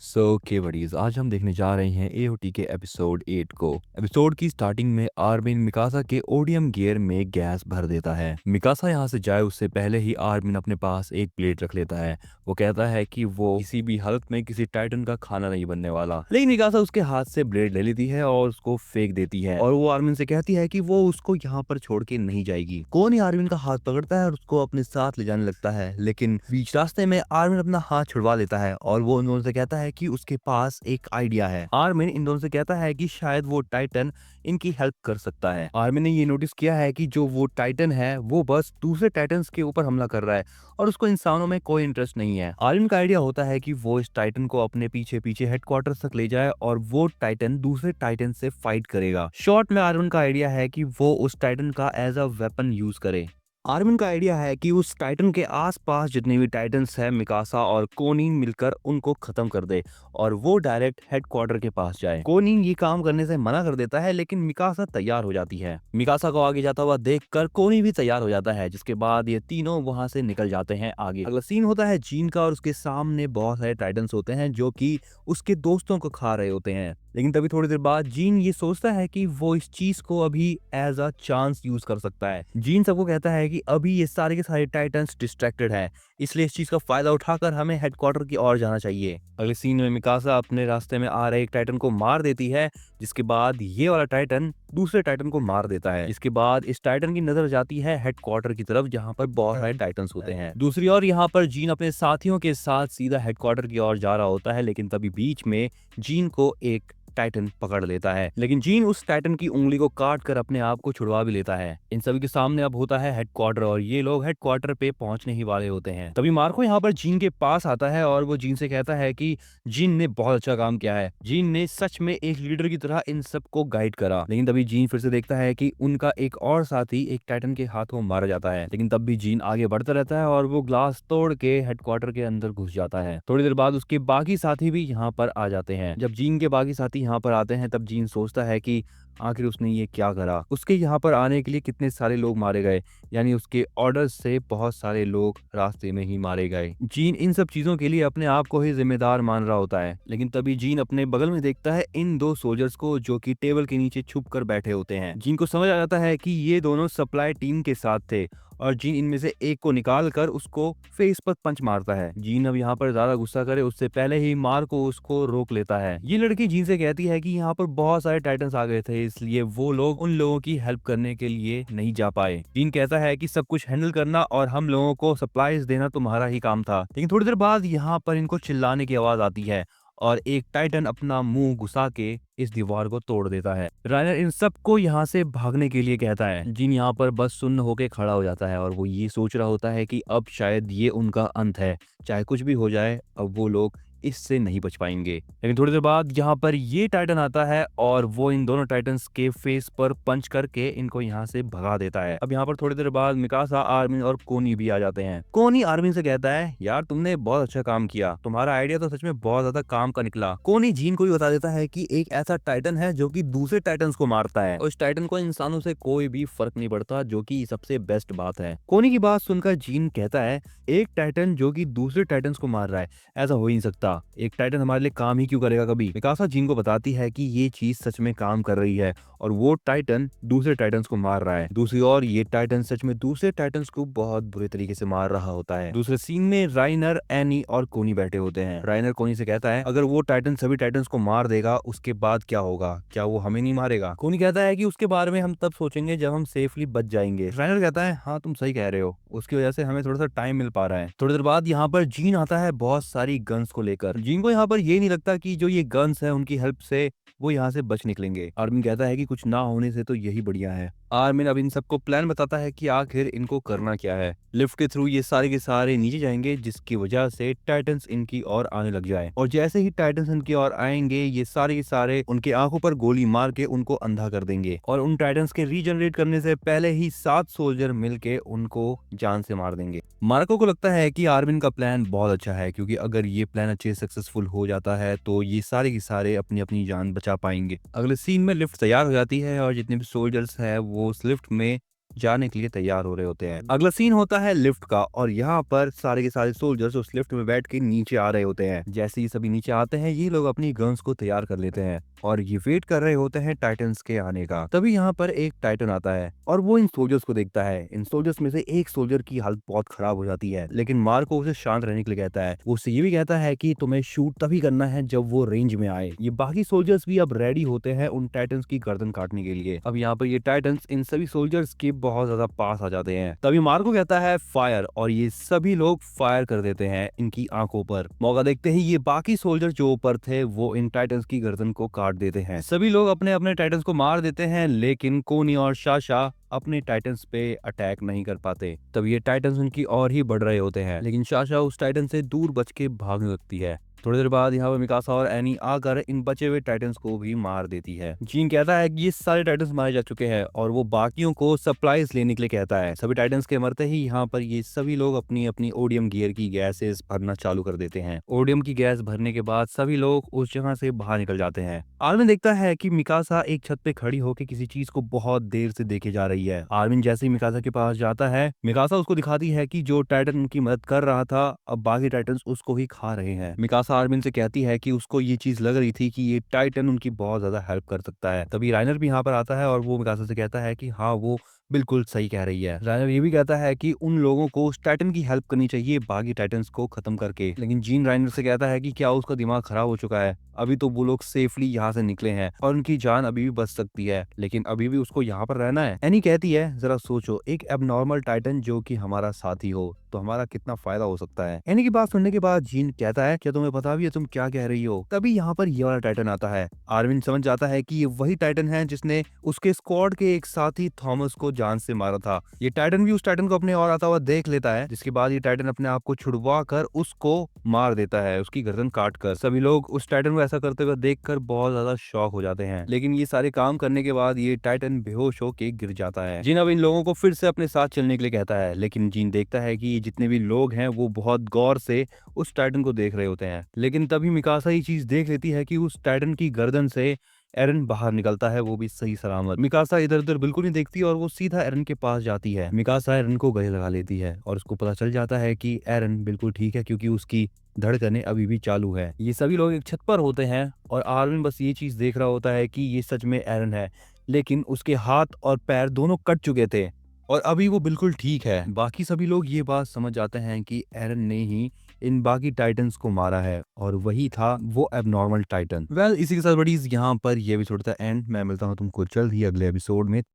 के बडीज आज हम देखने जा रहे हैं एओटी के एपिसोड 8 को। एपिसोड की स्टार्टिंग में आर्मिन मिकासा के ओडियम गियर में गैस भर देता है। मिकासा यहाँ से जाए उससे पहले ही आर्मिन अपने पास एक प्लेट रख लेता है। वो कहता है कि वो किसी भी हालत में किसी टाइटन का खाना नहीं बनने वाला, लेकिन मिकासा उसके हाथ से ब्लेड ले लेती है और उसको फेंक देती है और वो आर्मिन से कहती है कि वो उसको यहाँ पर छोड़ के नहीं जाएगी। कोनी आर्मिन का हाथ पकड़ता है और उसको अपने साथ ले जाने लगता है, लेकिन बीच रास्ते में आर्मिन अपना हाथ छुड़वा लेता है और वो उन दोनों से कहता है कि उसके पास एक आइडिया है। आर्मिन इन दोनों से कहता है कि शायद वो टाइटन इनकी हेल्प कर सकता है। आर्मिन ने ये नोटिस किया है कि जो वो टाइटन है वो बस दूसरे टाइटन्स के ऊपर हमला कर रहा है और उसको इंसानों में कोई इंटरेस्ट नहीं है। आर्मिन का आइडिया होता है कि वो इस टाइटन को अपने पीछे पीछे हेडक्वार्टर्स तक ले जाए और वो टाइटन दूसरे टाइटन से फाइट करेगा। शॉर्ट में आर्मिन का आइडिया है कि वो उस टाइटन का एज अ वेपन यूज करे। आर्मिन का आइडिया है कि उस टाइटन के आसपास जितने भी टाइटन्स हैं मिकासा और कोनीन मिलकर उनको खत्म कर दे और वो डायरेक्ट हेडक्वार्टर के पास जाए। कोनीन ये काम करने से मना कर देता है, लेकिन मिकासा तैयार हो जाती है। मिकासा को आगे जाता हुआ देखकर कोनी भी तैयार हो जाता है, जिसके बाद ये तीनों वहां से निकल जाते हैं आगे। अगला सीन होता है जीन का और उसके सामने बहुत सारे टाइटन्स होते हैं जो कि उसके दोस्तों को खा रहे होते हैं। लेकिन तभी थोड़ी देर बाद जीन ये सोचता है कि वो इस चीज को अभी एज अ चांस यूज कर सकता है। जीन सबको कहता है कि अभी ये सारे के सारे टाइटन्स डिस्ट्रैक्टेड हैं, इसलिए इस चीज का फायदा उठाकर हमें हेडक्वार्टर की ओर जाना चाहिए। अगले सीन में मिकासा अपने रास्ते में आ रहे एक टाइटन को मार देती है, जिसके बाद ये वाला टाइटन दूसरे टाइटन को मार देता है। इसके बाद इस टाइटन की नजर जाती है हेडक्वार्टर की तरफ, जहां पर बहुत सारे टाइटन्स होते हैं। दूसरी ओर यहाँ पर जीन अपने साथियों के साथ सीधा हेडक्वार्टर की ओर जा रहा होता है, लेकिन तभी बीच में जीन को एक टाइटन पकड़ लेता है, लेकिन जीन उस टाइटन की उंगली को काट कर अपने आप को छुड़वा भी लेता है। इन सभी के सामने अब होता है हेडक्वार्टर और ये लोग हेडक्वार्टर पे पहुंचने ही वाले होते हैं। तभी मार्को यहाँ पर जीन के पास आता है और वो जीन से कहता है कि जीन ने बहुत अच्छा काम किया है, जीन ने सच में एक लीडर की तरह इन सबको गाइड करा। लेकिन तभी जीन फिर से देखता है कि उनका एक और साथी एक टाइटन के हाथों मारा जाता है, लेकिन तब भी जीन आगे बढ़ता रहता है और वो ग्लास तोड़ के हेडक्वार्टर के अंदर घुस जाता है। थोड़ी देर बाद उसके बाकी साथी भी यहाँ पर आ जाते हैं। जब जीन के बाकी साथी यहाँ पर आते हैं तब जीन सोचता है कि आखिर उसने ये क्या करा। उसके यहाँ पर आने के लिए कितने सारे लोग मारे गए, यानी उसके ऑर्डर से बहुत सारे लोग रास्ते में ही मारे गए। जीन इन सब चीजों के लिए अपने आप को ही जिम्मेदार मान रहा होता है, लेकिन तभी जीन अपने बगल में देखता है इन दो सोल्जर्स को जो कि टेबल के नीचे छुप कर बैठे होते हैं। जीन को समझ आ जाता है कि ये दोनों सप्लाई टीम के साथ थे और जीन इनमें से एक को निकाल कर उसको फेस पर पंच मारता है। जीन अब यहाँ पर ज्यादा गुस्सा करे उससे पहले ही मार्को उसको रोक लेता है। ये लड़की जीन से कहती है कि यहाँ पर बहुत सारे टाइटन्स आ गए थे, इसलिए वो लोग उन लोगों की हेल्प करने के लिए नहीं जा पाए। जीन कहता है कि सब कुछ हैंडल करना और हम लोगों को सप्लाईज देना तुम्हारा ही काम था। लेकिन थोड़ी देर बाद यहाँ पर इनको चिल्लाने की आवाज आती है और एक टाइटन अपना मुंह घुसा के इस दीवार को तोड़ देता है। राइनर इन सबको यहाँ से भागने के लिए कहता है। जिन यहाँ पर बस सुन्न होके खड़ा हो जाता है और वो ये सोच रहा होता है कि अब शायद ये उनका अंत है, चाहे कुछ भी हो जाए अब वो लोग इससे नहीं बच पाएंगे। लेकिन थोड़ी देर बाद यहाँ पर ये टाइटन आता है और वो इन दोनों टाइटन्स के फेस पर पंच करके इनको यहाँ से भगा देता है। अब यहाँ पर थोड़ी देर बाद मिकासा, आर्मिन और कोनी भी आ जाते हैं। कोनी आर्मिन से कहता है, यार तुमने बहुत अच्छा काम किया, तुम्हारा आइडिया तो सच में बहुत ज्यादा काम का निकला। कोनी जीन को भी बता देता है कि एक ऐसा टाइटन है जो कि दूसरे टाइटन्स को मारता है और इस टाइटन को इंसानों से कोई भी फर्क नहीं पड़ता, जो कि सबसे बेस्ट बात है। कोनी की बात सुनकर जीन कहता है, एक टाइटन जो कि दूसरे टाइटन्स को मार रहा है, ऐसा हो ही नहीं सकता, एक टाइटन हमारे लिए काम ही क्यों करेगा कभी। मिकासा जीन को बताती है कि ये चीज सच में काम कर रही है और वो टाइटन दूसरे टाइटन्स को मार रहा है। दूसरी ओर ये टाइटन सच में दूसरे टाइटन्स को बहुत बुरे तरीके से मार रहा होता है। दूसरे सीन में राइनर, एनी और कोनी बैठे होते हैं। राइनर कोनी से कहता है, अगर वो टाइटन सभी टाइटन्स को मार देगा उसके बाद क्या होगा, क्या वो हमें नहीं मारेगा। कोनी कहता है कि उसके बारे में हम तब सोचेंगे जब हम सेफली बच जाएंगे। राइनर कहता है, हाँ तुम सही कह रहे हो, उसकी वजह से हमें थोड़ा सा टाइम मिल पा रहा है। थोड़ी देर बाद यहाँ पर जीन आता है बहुत सारी गन्स को लेकर। जीन को यहाँ पर ये नहीं लगता कि जो ये गन्स है उनकी हेल्प से वो यहाँ से बच निकलेंगे। आर्मिन कहता है कि कुछ ना होने से तो यही बढ़िया है। आर्मिन अब इन सबको प्लान बताता है कि आखिर इनको करना क्या है। लिफ्ट के थ्रू ये सारे के सारे नीचे जाएंगे, जिसकी वजह से टाइटन्स इनकी ओर आने लग जाए और जैसे ही टाइटन्स इनकी ओर आएंगे ये सारे के सारे उनके आंखों पर गोली मार के उनको अंधा कर देंगे और उन टाइटन्स के रीजनरेट करने से पहले ही 7 सोल्जर मिलके उनको जान से मार देंगे। मार्को को लगता है कि आर्मिन का प्लान बहुत अच्छा है, क्योंकि अगर ये प्लान अच्छे से सक्सेसफुल हो जाता है तो ये सारे के सारे अपनी अपनी जान बचा पाएंगे। अगले सीन में लिफ्ट तैयार हो जाती है और जितने भी सोल्जर्स है वो उस लिफ्ट में जाने के लिए तैयार हो रहे होते हैं। अगला सीन होता है लिफ्ट का और यहाँ पर सारे के सारे सोल्जर्स उस लिफ्ट में बैठ के नीचे आ रहे होते हैं। जैसे ही सभी नीचे आते हैं ये लोग अपनी गन्स को तैयार कर लेते हैं और ये वेट कर रहे होते हैं टाइटन्स के आने का। तभी यहाँ पर एक टाइटन आता है और वो इन सोल्जर्स को देखता है। इन सोल्जर्स में से एक सोल्जर की हालत बहुत खराब हो जाती है, लेकिन मार्को उसे शांत रहने के लिए कहता है। वो उसे ये भी कहता है कि तुम्हें शूट तभी करना है जब वो रेंज में आए। ये बाकी सोल्जर्स भी अब रेडी होते हैं उन टाइटन्स की गर्दन काटने के लिए। अब यहाँ पर ये टाइटन्स इन सभी सोल्जर्स के बहुत ज्यादा पास आ जाते हैं। तभी मार्को कहता है फायर और ये सभी लोग फायर कर देते हैं इनकी आंखों पर। मौका देखते ही ये बाकी सोल्जर जो ऊपर थे वो इन टाइटन्स की गर्दन को काट देते हैं। सभी लोग अपने अपने टाइटन्स को मार देते हैं, लेकिन कोनी और शाशा अपने टाइटन्स पे अटैक नहीं कर पाते। तब ये टाइटन्स उनकी और ही बढ़ रहे होते हैं, लेकिन शाशा उस टाइटन से दूर बच के भागने लगती है। थोड़ी देर बाद यहाँ पर मिकासा और एनी आकर इन बचे हुए टाइटन्स को भी मार देती है। जीन कहता है कि ये सारे टाइटन्स मारे जा चुके हैं और वो बाकियों को सप्लाईज लेने के लिए कहता है। सभी टाइटन्स के मरते ही यहाँ पर ये सभी लोग अपनी अपनी ओडियम गियर की गैसेस भरना चालू कर देते हैं। ओडियम की गैस भरने के बाद सभी लोग उस जगह से बाहर निकल जाते हैं। आर्मिन देखता है कि मिकासा एक छत पे खड़ी होकर किसी चीज को बहुत देर से देखे जा रही है। आर्मिन जैसे ही मिकासा के पास जाता है, मिकासा उसको दिखाती है कि जो टाइटन उनकी मदद कर रहा था अब बाकी टाइटन्स उसको ही खा रहे हैं। मिकासा आर्मिन से कहती है कि उसको ये चीज लग रही थी कि ये टाइटन उनकी बहुत ज्यादा हेल्प कर सकता है। तभी राइनर भी यहाँ पर आता है और वो मिकासा से कहता है कि हाँ वो बिल्कुल सही कह रही है। राइनर ये भी कहता है कि उन लोगों को उस टाइटन की हेल्प करनी चाहिए बाकी टाइटन्स को खत्म करके। लेकिन जीन राइनर से कहता है कि क्या उसका दिमाग खराब हो चुका है, अभी तो वो लोग सेफली यहाँ से निकले हैं और उनकी जान अभी भी बच सकती है, लेकिन अभी भी उसको यहाँ पर रहना है। एनी कहती है जरा सोचो, एक एबनॉर्मल टाइटन जो कि हमारा साथी हो तो हमारा कितना फायदा हो सकता है। एनी की बात सुनने के बाद जीन कहता है क्या तुम्हें पता भी है तुम क्या कह रही हो। तभी यहाँ पर ये वाला टाइटन आता है। आर्विन समझ जाता है कि ये वही टाइटन है जिसने उसके स्क्वाड के एक साथी थॉमस को जान से मारा था। ये टाइटन भी उस टाइटन को अपने और आता हुआ देख लेता है, जिसके बाद ये टाइटन अपने आप को छुड़वा कर उसको मार देता है, उसकी गर्दन काट कर। सभी लोग उस टाइटन को ऐसा करते हुए देखकर बहुत ज्यादा शॉक हो जाते हैं, लेकिन ये सारे काम करने के बाद ये टाइटन बेहोश होकर गिर जाता है। जिन अब इन लोगों को फिर से अपने साथ चलने के लिए कहता है, लेकिन जीन देखता है कि जितने भी लोग हैं वो बहुत गौर से उस टाइटन को देख रहे होते हैं। लेकिन तभी मिकासा ये चीज देख लेती है कि उस टाइटन की गर्दन से एरन बाहर निकलता है, वो भी सही सलामत। मिकासा इधर उधर बिल्कुल नहीं देखती और वो सीधा एरन के पास जाती है। मिकासा एरन को गले लगा लेती है और उसको पता चल जाता है कि एरन बिल्कुल ठीक है, क्योंकि उसकी धड़कनें अभी भी चालू है। ये सभी लोग एक छत पर होते हैं और आर्विन बस ये चीज देख रहा होता है कि ये सच में एरन है, लेकिन उसके हाथ और पैर दोनों कट चुके थे और अभी वो बिल्कुल ठीक है। बाकी सभी लोग ये बात समझ जाते हैं कि एरन ने ही इन बाकी टाइटन्स को मारा है और वही था वो एबनॉर्मल टाइटन। इसी के साथ बड़ीज यहाँ पर ये एपिसोड था एंड। मैं मिलता हूँ तुमको जल्द ही अगले एपिसोड में।